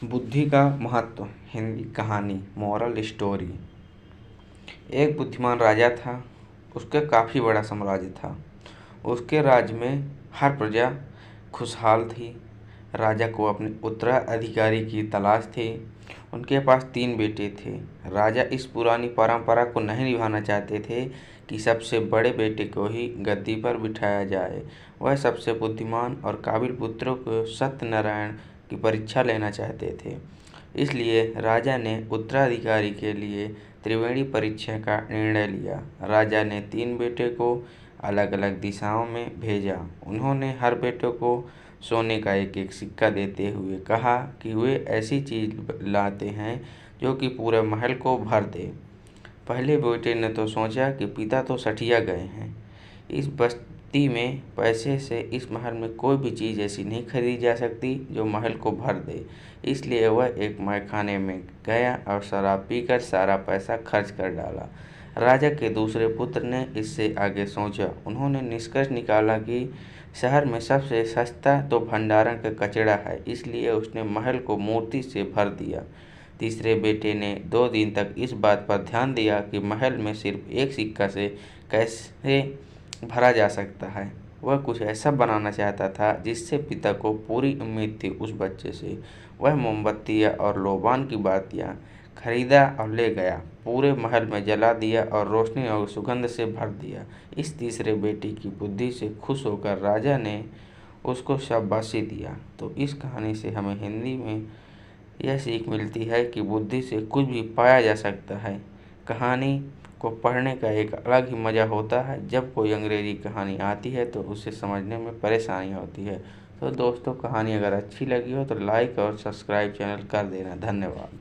बुद्धि का महत्व। हिंदी कहानी मोरल स्टोरी। एक बुद्धिमान राजा था। उसका काफ़ी बड़ा साम्राज्य था। उसके राज्य में हर प्रजा खुशहाल थी। राजा को अपने उत्तराधिकारी की तलाश थी। उनके पास 3 बेटे थे। राजा इस पुरानी परंपरा को नहीं निभाना चाहते थे कि सबसे बड़े बेटे को ही गद्दी पर बिठाया जाए। वह सबसे बुद्धिमान और काबिल पुत्रों को सत्यनारायण की परीक्षा लेना चाहते थे। इसलिए राजा ने उत्तराधिकारी के लिए त्रिवेणी परीक्षा का निर्णय लिया। राजा ने 3 बेटे को अलग अलग दिशाओं में भेजा। उन्होंने हर बेटे को सोने का एक एक सिक्का देते हुए कहा कि वे ऐसी चीज़ लाते हैं जो कि पूरे महल को भर दे। पहले बेटे ने तो सोचा कि पिता तो सठिया गए हैं। इस बस्ती में पैसे से इस महल में कोई भी चीज़ ऐसी नहीं खरीदी जा सकती जो महल को भर दे। इसलिए वह एक मैखाने में गया और शराब पीकर सारा पैसा खर्च कर डाला। राजा के दूसरे पुत्र ने इससे आगे सोचा। उन्होंने निष्कर्ष निकाला कि शहर में सबसे सस्ता तो भंडारण का कचरा है, इसलिए उसने महल को मूर्ति से भर दिया। तीसरे बेटे ने 2 दिन तक इस बात पर ध्यान दिया कि महल में सिर्फ एक सिक्का से कैसे भरा जा सकता है। वह कुछ ऐसा बनाना चाहता था जिससे पिता को पूरी उम्मीद थी उस बच्चे से। वह मोमबत्तियाँ और लोबान की बातियाँ खरीदा और ले गया। पूरे महल में जला दिया और रोशनी और सुगंध से भर दिया। इस तीसरे बेटे की बुद्धि से खुश होकर राजा ने उसको शाबाशी दिया। तो इस कहानी से हमें हिंदी में यह सीख मिलती है कि बुद्धि से कुछ भी पाया जा सकता है। कहानी को पढ़ने का एक अलग ही मज़ा होता है। जब कोई अंग्रेज़ी कहानी आती है तो उसे समझने में परेशानी होती है। तो दोस्तों, कहानी अगर अच्छी लगी हो तो लाइक और सब्सक्राइब चैनल कर देना। धन्यवाद।